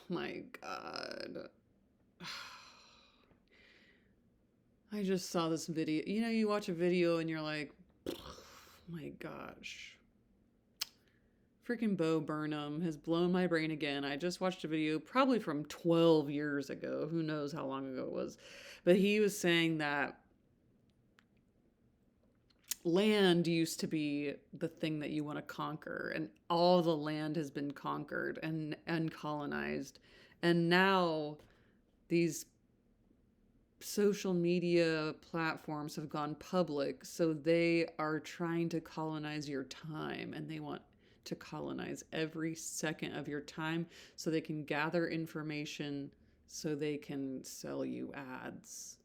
My God. I just saw this video. You know, you watch a video and you're like, my gosh. Freaking Bo Burnham has blown my brain again. I just watched a video probably from 12 years ago. Who knows how long ago it was. But he was saying that land used to be the thing that you want to conquer, and all the land has been conquered and colonized. And now these social media platforms have gone public, so they are trying to colonize your time, and they want to colonize every second of your time so they can gather information so they can sell you ads.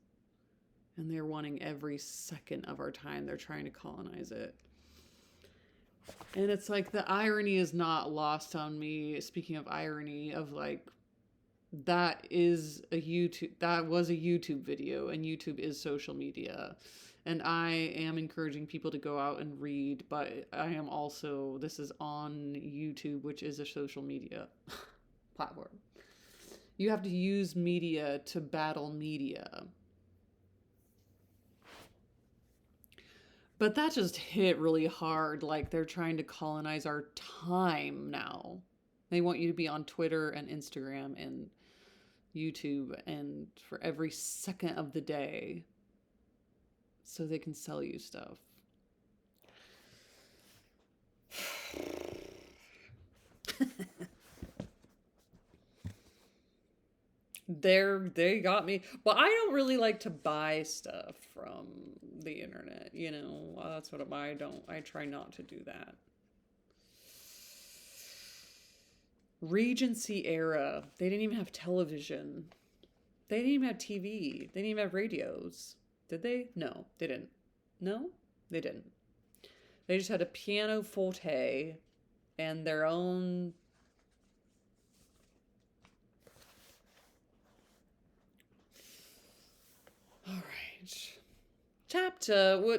And they're wanting every second of our time. They're trying to colonize it. And it's like the irony is not lost on me. Speaking of irony, of like, that was a YouTube video, and YouTube is social media. And I am encouraging people to go out and read, but I am also, this is on YouTube, which is a social media platform. You have to use media to battle media. But that just hit really hard. Like, they're trying to colonize our time now. They want you to be on Twitter and Instagram and YouTube and for every second of the day so they can sell you stuff. They got me. But I don't really like to buy stuff from the internet, you know. That's what I try not to do that. Regency era, they didn't even have television. They didn't even have TV. They didn't even have radios. Did they? No, they didn't. No, they didn't. They just had a pianoforte and their own. All right.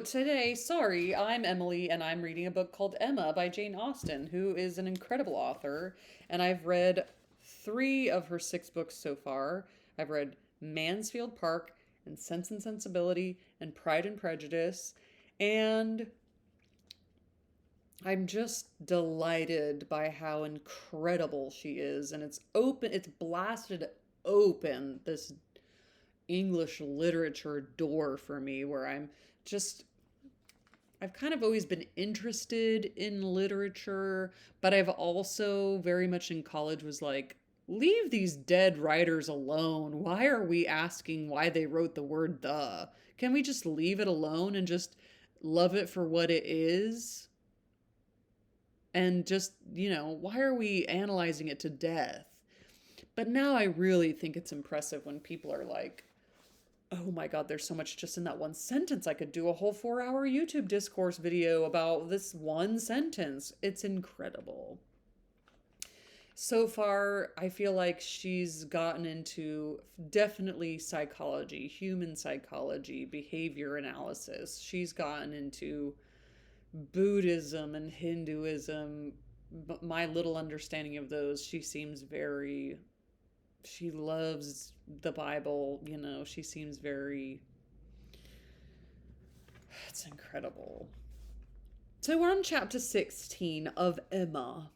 Today, sorry, I'm Emily, and I'm reading a book called Emma by Jane Austen, who is an incredible author. And I've read 3 of her 6 books so far. I've read Mansfield Park and Sense and Sensibility and Pride and Prejudice. And I'm just delighted by how incredible she is. And it's blasted open this English literature door for me, where I've kind of always been interested in literature, but I've also very much in college was like, leave these dead writers alone. Why are we asking why they wrote the word the? Can we just leave it alone and just love it for what it is? And just, why are we analyzing it to death? But now I really think it's impressive when people are like, oh my God, there's so much just in that one sentence. I could do a whole 4-hour YouTube discourse video about this one sentence. It's incredible. So far, I feel like she's gotten into definitely psychology, human psychology, behavior analysis. She's gotten into Buddhism and Hinduism. But my little understanding of those, she loves the Bible, she seems it's incredible. So we're on chapter 16 of Emma.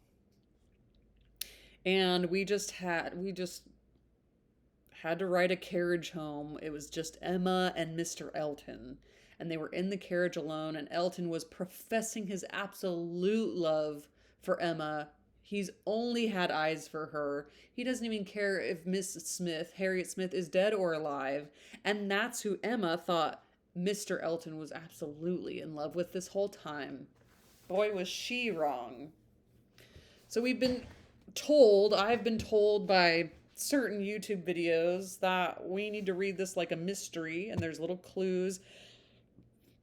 And we just had to ride a carriage home. It was just Emma and Mr. Elton. And they were in the carriage alone, and Elton was professing his absolute love for Emma. He's only had eyes for her. He doesn't even care if Harriet Smith, is dead or alive. And that's who Emma thought Mr. Elton was absolutely in love with this whole time. Boy, was she wrong. So I've been told by certain YouTube videos that we need to read this like a mystery, and there's little clues.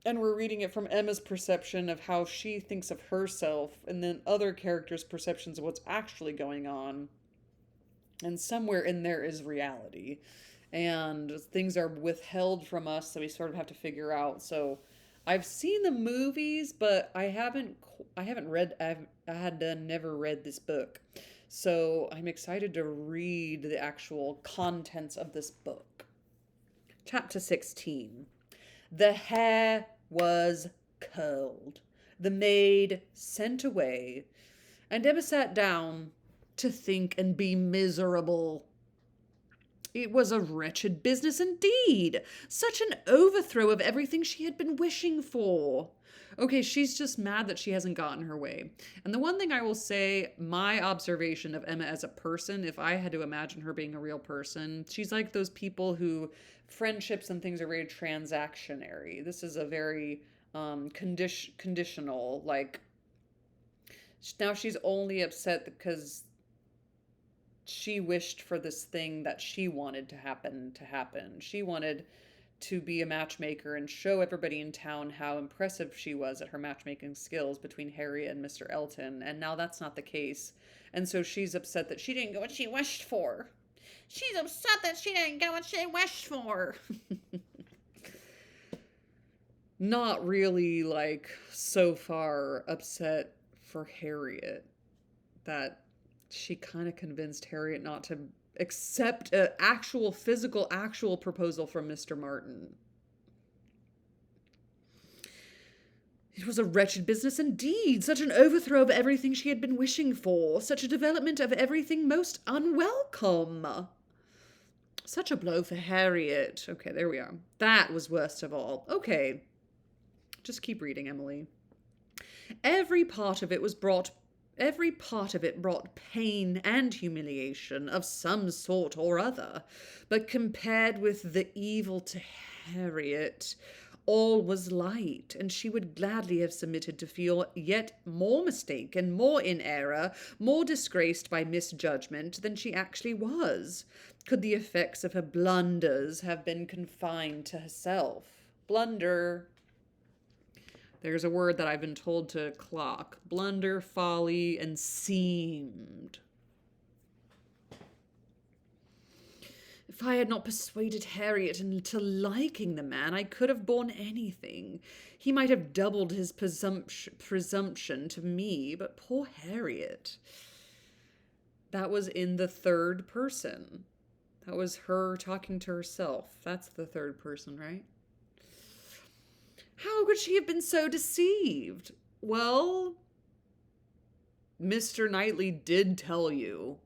And we're reading it from Emma's perception of how she thinks of herself, and then other characters' perceptions of what's actually going on. And somewhere in there is reality. And things are withheld from us that we sort of have to figure out. So I've seen the movies, but I had never read this book. So I'm excited to read the actual contents of this book. Chapter 16. The hair was curled, the maid sent away, and Emma sat down to think and be miserable. It was a wretched business indeed. Such an overthrow of everything she had been wishing for. Okay, she's just mad that she hasn't gotten her way. And the one thing I will say, my observation of Emma as a person, if I had to imagine her being a real person, she's like those people who friendships and things are very transactionary. This is a very conditional, like, now she's only upset because she wished for this thing that she wanted to happen. She wanted to be a matchmaker and show everybody in town how impressive she was at her matchmaking skills between Harriet and Mr. Elton, and now that's not the case. And so she's upset that she didn't get what she wished for. She's upset that she didn't get what she wished for. Not really, like, so far upset for Harriet that she kind of convinced Harriet not to accept an actual proposal from Mr. Martin. It was a wretched business indeed, such an overthrow of everything she had been wishing for, such a development of everything most unwelcome. Such a blow for Harriet. Okay, there we are. That was worst of all. Okay, just keep reading, Emily. Every part of it brought pain and humiliation of some sort or other, but compared with the evil to Harriet, all was light, and she would gladly have submitted to feel yet more mistaken, more in error, more disgraced by misjudgment than she actually was, could the effects of her blunders have been confined to herself. Blunder. There's a word that I've been told to clock. Blunder, folly, and seemed. If I had not persuaded Harriet into liking the man, I could have borne anything. He might have doubled his presumption to me, but poor Harriet. That was in the third person. That was her talking to herself. That's the third person, right? How could she have been so deceived? Well, Mr. Knightley did tell you.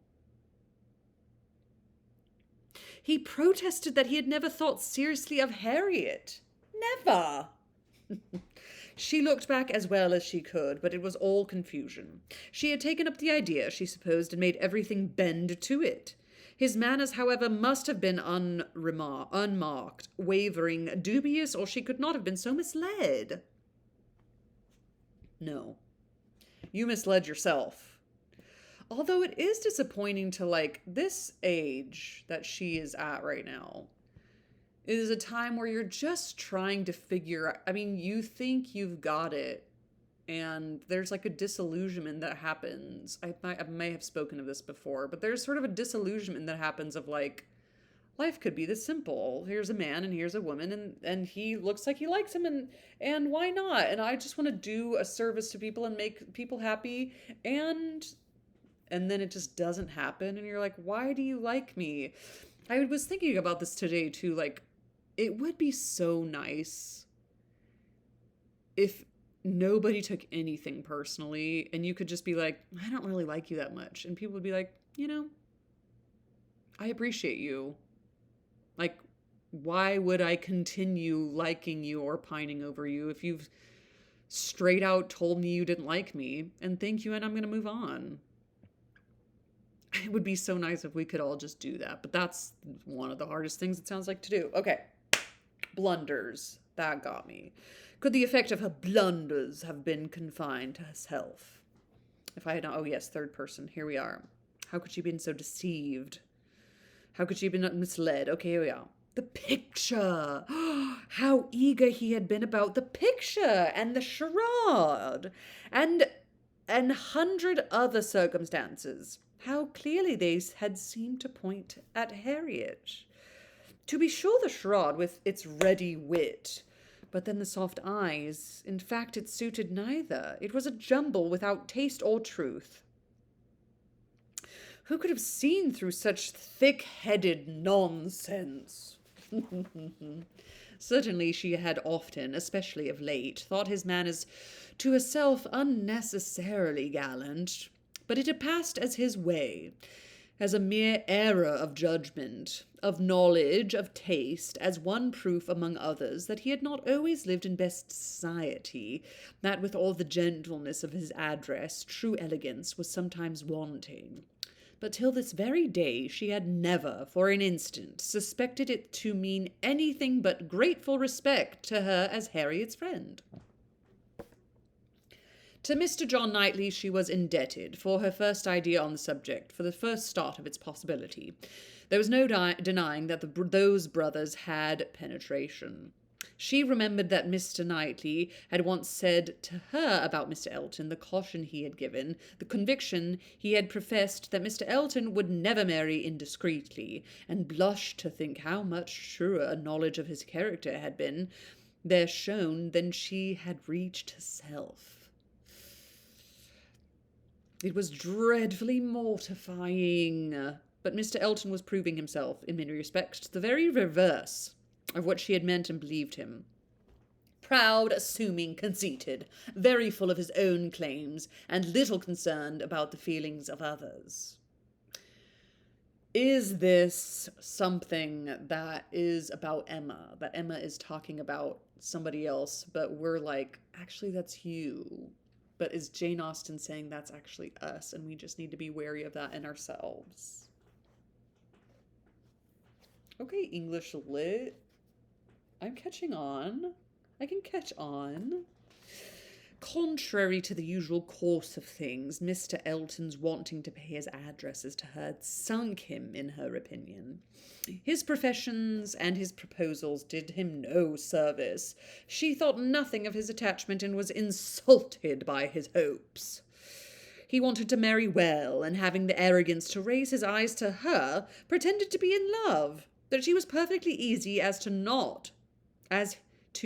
He protested that he had never thought seriously of Harriet. Never. She looked back as well as she could, but it was all confusion. She had taken up the idea, she supposed, and made everything bend to it. His manners, however, must have been unmarked, wavering, dubious, or she could not have been so misled. No. You misled yourself. Although it is disappointing to, like, this age that she is at right now is a time where you're just trying to figure out, I mean, you think you've got it, and there's like a disillusionment that happens. I may have spoken of this before, but there's sort of a disillusionment that happens of like, life could be this simple. Here's a man and here's a woman, and he looks like he likes him, and why not? And I just want to do a service to people and make people happy, and then it just doesn't happen, and you're like, why do you like me? I was thinking about this today too, like, it would be so nice if nobody took anything personally and you could just be like, I don't really like you that much. And people would be like, you know, I appreciate you. Like, why would I continue liking you or pining over you if you've straight out told me you didn't like me? And thank you, and I'm going to move on. It would be so nice if we could all just do that. But that's one of the hardest things it sounds like to do. Okay. Blunders. That got me. Could the effect of her blunders have been confined to herself? If I had not... Oh, yes, third person. Here we are. How could she have been so deceived? How could she have been misled? Okay, here we are. The picture. How eager he had been about the picture and the charade and 100 other circumstances. How clearly they had seemed to point at Harriet. To be sure, the charade with its ready wit, but then the soft eyes. In fact, it suited neither. It was a jumble without taste or truth. Who could have seen through such thick-headed nonsense? Certainly she had often, especially of late, thought his manners to herself unnecessarily gallant, but it had passed as his way, as a mere error of judgment, of knowledge, of taste, as one proof among others that he had not always lived in best society, that with all the gentleness of his address, true elegance was sometimes wanting. But till this very day she had never, for an instant, suspected it to mean anything but grateful respect to her as Harriet's friend. To Mr. John Knightley she was indebted for her first idea on the subject, for the first start of its possibility. There was no denying that those brothers had penetration. She remembered that Mr. Knightley had once said to her about Mr. Elton, the caution he had given, the conviction he had professed that Mr. Elton would never marry indiscreetly, and blushed to think how much truer a knowledge of his character had been there shown than she had reached herself. It was dreadfully mortifying, but Mr. Elton was proving himself, in many respects, the very reverse of what she had meant and believed him. Proud, assuming, conceited, very full of his own claims, and little concerned about the feelings of others. Is this something that is about Emma, that Emma is talking about somebody else, but we're like, actually, that's you? But is Jane Austen saying that's actually us, and we just need to be wary of that in ourselves? Okay, English lit. I'm catching on. I can catch on. Contrary to the usual course of things, Mr. Elton's wanting to pay his addresses to her had sunk him, in her opinion. His professions and his proposals did him no service. She thought nothing of his attachment and was insulted by his hopes. He wanted to marry well, and having the arrogance to raise his eyes to her, pretended to be in love, that she was perfectly easy as to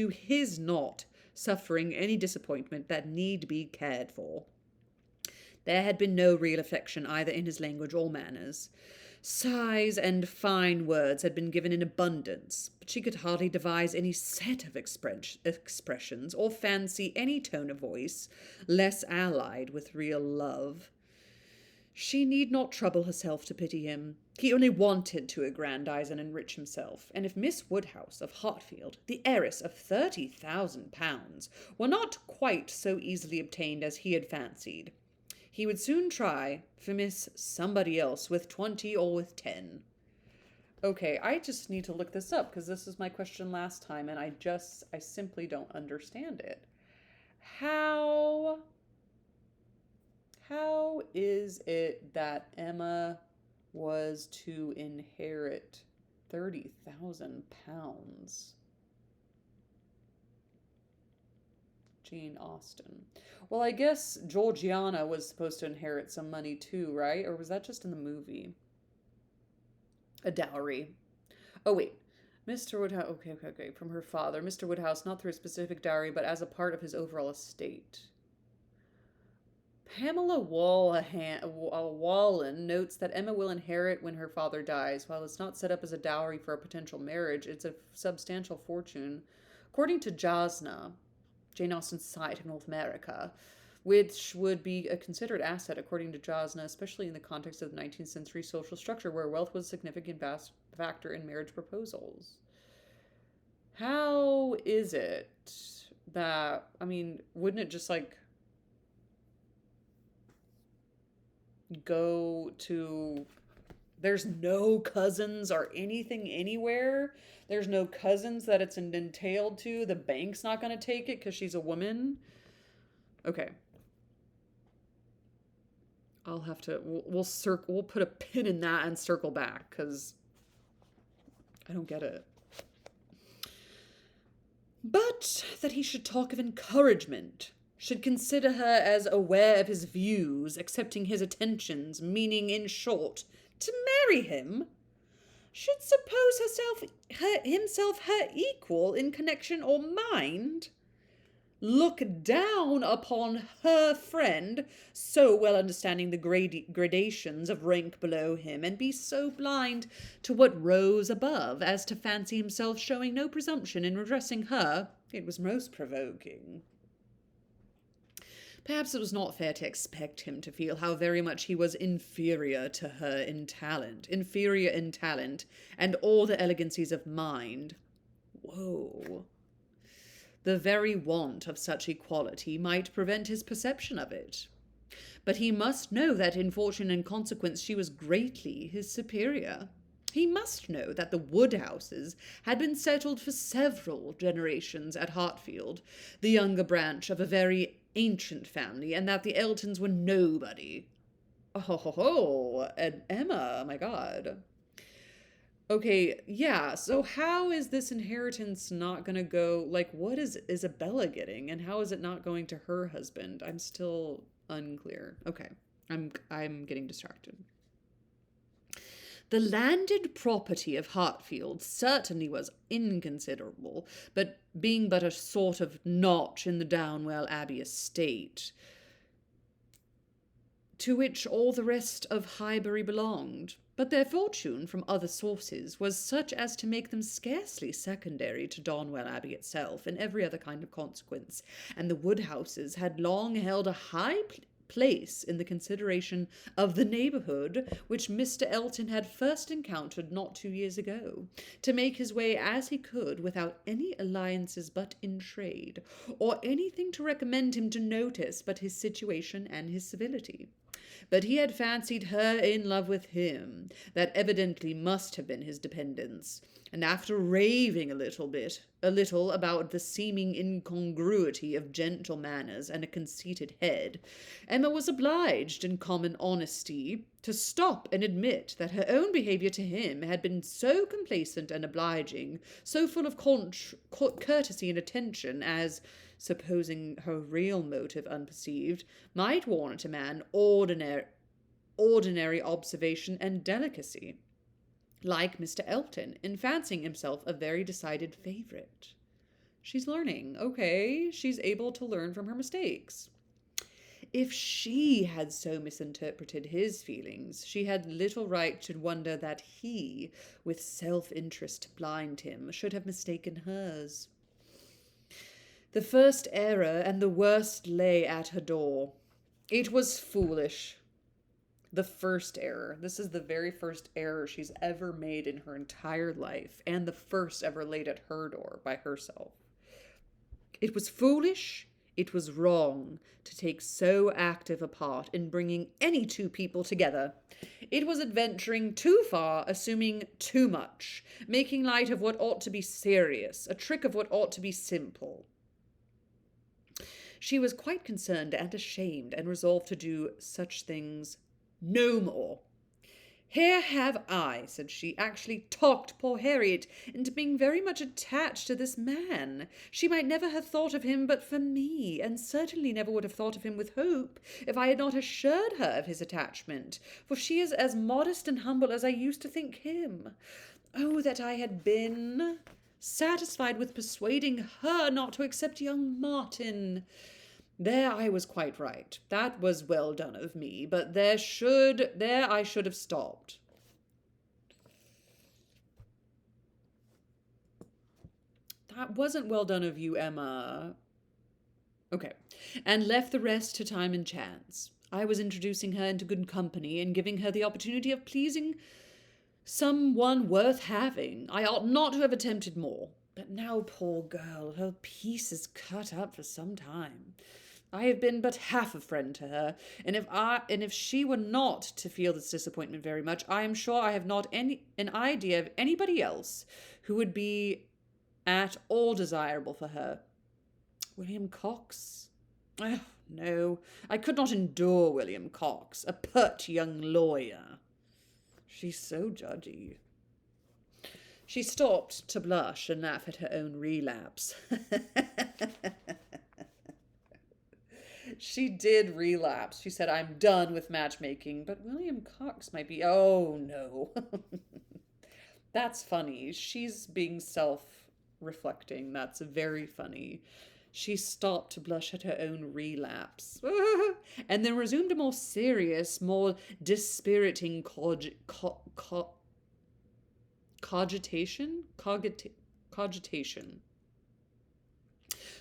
his not suffering any disappointment that need be cared for. There had been no real affection either in his language or manners. Sighs and fine words had been given in abundance, but she could hardly devise any set of expressions or fancy any tone of voice less allied with real love. She need not trouble herself to pity him. He only wanted to aggrandize and enrich himself, and if Miss Woodhouse of Hartfield, the heiress of £30,000, were not quite so easily obtained as he had fancied, he would soon try for Miss Somebody Else with 20 or with 10. Okay, I just need to look this up because this is my question last time and I simply don't understand it. How is it that Emma was to inherit £30,000? Jane Austen. Well, I guess Georgiana was supposed to inherit some money too, right? Or was that just in the movie? A dowry. Oh, wait. Mr. Woodhouse, okay. From her father. Mr. Woodhouse, not through a specific dowry, but as a part of his overall estate. Pamela Wallen notes that Emma will inherit when her father dies. While it's not set up as a dowry for a potential marriage, it's a substantial fortune. According to Jasna, Jane Austen's Society of North America, which would be a considered asset according to Jasna, especially in the context of the 19th century social structure where wealth was a significant factor in marriage proposals. How is it that, wouldn't it just go to, there's no cousins or anything anywhere? There's no cousins that it's entailed to? The bank's not going to take it because she's a woman? Okay. I'll have to, we'll put a pin in that and circle back because I don't get it. But that he should talk of encouragement, should consider her as aware of his views, accepting his attentions, meaning, in short, to marry him, should suppose himself her equal in connection or mind, look down upon her friend, so well understanding the gradations of rank below him, and be so blind to what rose above as to fancy himself showing no presumption in addressing her, it was most provoking. Perhaps it was not fair to expect him to feel how very much he was inferior to her in talent, and all the elegancies of mind. Whoa. The very want of such equality might prevent his perception of it. But he must know that in fortune and consequence she was greatly his superior. He must know that the Woodhouses had been settled for several generations at Hartfield, the younger branch of a very ancient family, and that the Eltons were nobody. Oh, and Emma, my God. Okay, yeah, so how is this inheritance not gonna go, like, what is Isabella getting, and how is it not going to her husband? I'm still unclear. Okay, I'm getting distracted. The landed property of Hartfield certainly was inconsiderable, but being but a sort of notch in the Downwell Abbey estate, to which all the rest of Highbury belonged. But their fortune from other sources was such as to make them scarcely secondary to Donwell Abbey itself in every other kind of consequence, and the Woodhouses had long held a high place in the consideration of the neighbourhood which Mr. Elton had first encountered not 2 years ago, to make his way as he could without any alliances but in trade, or anything to recommend him to notice but his situation and his civility. But he had fancied her in love with him. That evidently must have been his dependence. And after raving a little about the seeming incongruity of gentle manners and a conceited head, Emma was obliged, in common honesty, to stop and admit that her own behaviour to him had been so complacent and obliging, so full of courtesy and attention, as, supposing her real motive unperceived, might warrant a man ordinary observation and delicacy, like Mr. Elton, in fancying himself a very decided favourite. She's learning. Okay, she's able to learn from her mistakes. If she had so misinterpreted his feelings, she had little right to wonder that he, with self-interest to blind him, should have mistaken hers. The first error and the worst lay at her door. It was foolish. The first error. This is the very first error she's ever made in her entire life, and the first ever laid at her door by herself. It was foolish, it was wrong to take so active a part in bringing any two people together. It was adventuring too far, assuming too much, making light of what ought to be serious, a trick of what ought to be simple. She was quite concerned and ashamed, and resolved to do such things no more. Here have I, said she, actually talked poor Harriet into being very much attached to this man. She might never have thought of him but for me, and certainly never would have thought of him with hope, if I had not assured her of his attachment, for she is as modest and humble as I used to think him. Oh, that I had been satisfied with persuading her not to accept young Martin. There I was quite right. That was well done of me, but there I should have stopped. That wasn't well done of you, Emma. Okay. And left the rest to time and chance. I was introducing her into good company and giving her the opportunity of pleasing someone worth having. I ought not to have attempted more. But now, poor girl, her piece is cut up for some time. I have been but half a friend to her, and if she were not to feel this disappointment very much, I am sure I have not an idea of anybody else who would be at all desirable for her. William Cox? Oh, no, I could not endure William Cox, a pert young lawyer. She's so judgy. She stopped to blush and laugh at her own relapse. She did relapse. She said, I'm done with matchmaking, but William Cox might be... Oh, no. That's funny. She's being self-reflecting. That's very funny. She stopped to blush at her own relapse, and then resumed a more serious, more dispiriting cogitation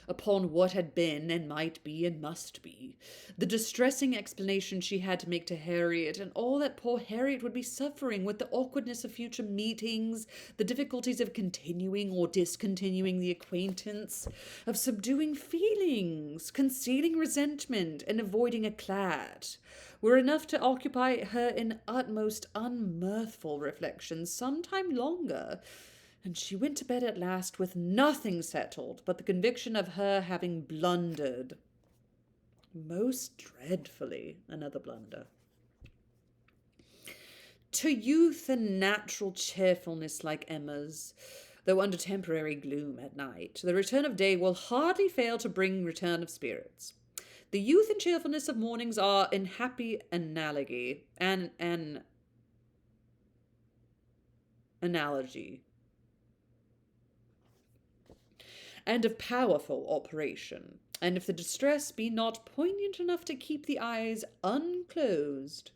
upon what had been and might be and must be, the distressing explanation she had to make to Harriet, and all that poor Harriet would be suffering with the awkwardness of future meetings, the difficulties of continuing or discontinuing the acquaintance, of subduing feelings, concealing resentment, and avoiding eclat, were enough to occupy her in utmost unmirthful reflections some time longer, and she went to bed at last with nothing settled but the conviction of her having blundered most dreadfully. Another blunder. To youth and natural cheerfulness like Emma's, though under temporary gloom at night, the return of day will hardly fail to bring return of spirits. The youth and cheerfulness of mornings are in happy analogy, analogy, and of powerful operation, and if the distress be not poignant enough to keep the eyes unclosed,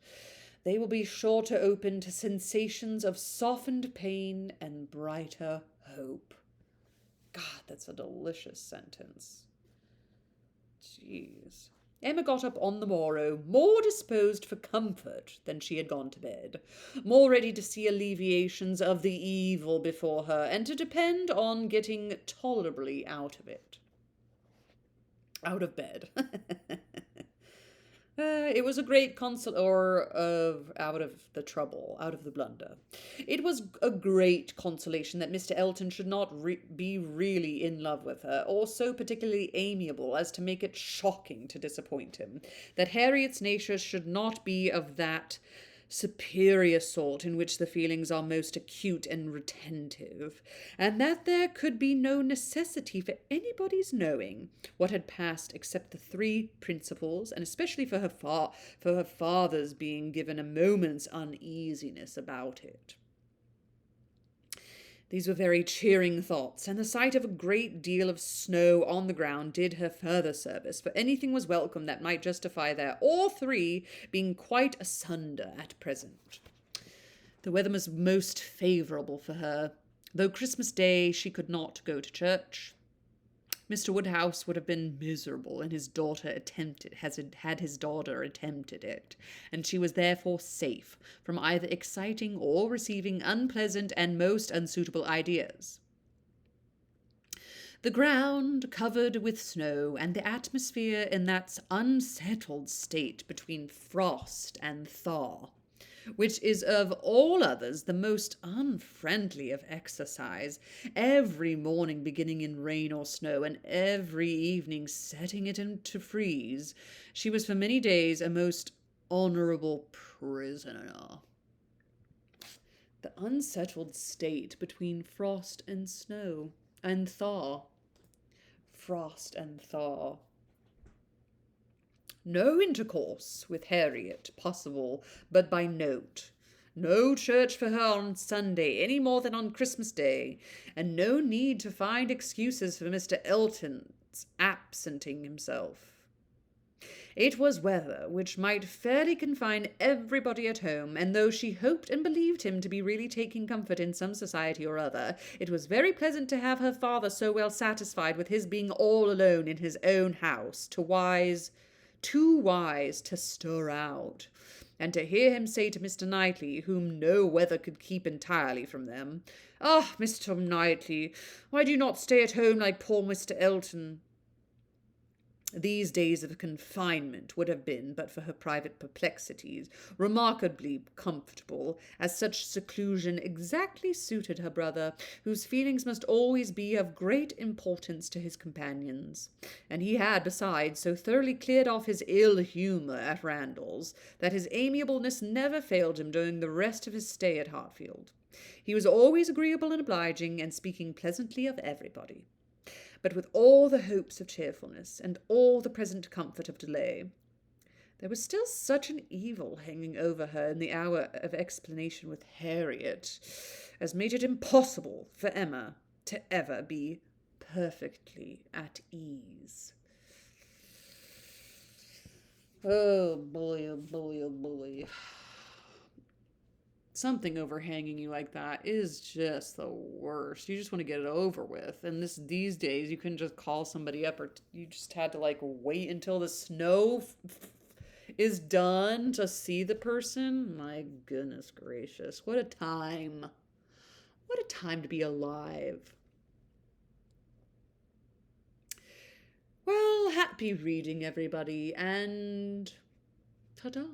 they will be sure to open to sensations of softened pain and brighter hope. God, that's a delicious sentence. Jeez. Emma got up on the morrow more disposed for comfort than she had gone to bed, more ready to see alleviations of the evil before her, and to depend on getting tolerably out of it. Out of bed. It was a great out of the trouble, out of the blunder. It was a great consolation that Mr. Elton should not be really in love with her, or so particularly amiable as to make it shocking to disappoint him, that Harriet's nature should not be of that superior sort in which the feelings are most acute and retentive, and that there could be no necessity for anybody's knowing what had passed except the three principals, and especially for her father's being given a moment's uneasiness about it. These were very cheering thoughts, and the sight of a great deal of snow on the ground did her further service, for anything was welcome that might justify their all three being quite asunder at present. The weather was most favourable for her, though Christmas Day she could not go to church. Mr. Woodhouse would have been miserable, and his daughter had his daughter attempted it, and she was therefore safe from either exciting or receiving unpleasant and most unsuitable ideas. The ground covered with snow, and the atmosphere in that unsettled state between frost and thaw, which is of all others the most unfriendly of exercise, every morning beginning in rain or snow, and every evening setting it into freeze, she was for many days a most honourable prisoner. The unsettled state between frost and snow, and thaw. Frost and thaw. No intercourse with Harriet possible but by note. No church for her on Sunday any more than on Christmas Day, and no need to find excuses for Mr. Elton's absenting himself. It was weather which might fairly confine everybody at home, and though she hoped and believed him to be really taking comfort in some society or other, it was very pleasant to have her father so well satisfied with his being all alone in his own house, too wise to stir out, and to hear him say to Mr. Knightley, whom no weather could keep entirely from them, "Ah, Mr. Knightley, why do you not stay at home like poor Mr. Elton?" These days of confinement would have been, but for her private perplexities, remarkably comfortable, as such seclusion exactly suited her brother, whose feelings must always be of great importance to his companions, and he had, besides, so thoroughly cleared off his ill humour at Randalls, that his amiableness never failed him during the rest of his stay at Hartfield. He was always agreeable and obliging, and speaking pleasantly of everybody. But with all the hopes of cheerfulness, and all the present comfort of delay, there was still such an evil hanging over her in the hour of explanation with Harriet, as made it impossible for Emma to ever be perfectly at ease. Oh boy, oh boy, oh boy. Something overhanging you like that is just the worst. You just want to get it over with. And these days you couldn't just call somebody up, or you just had to like wait until the snow is done to see the person. My goodness gracious. What a time. What a time to be alive. Well, happy reading, everybody, and ta-ta.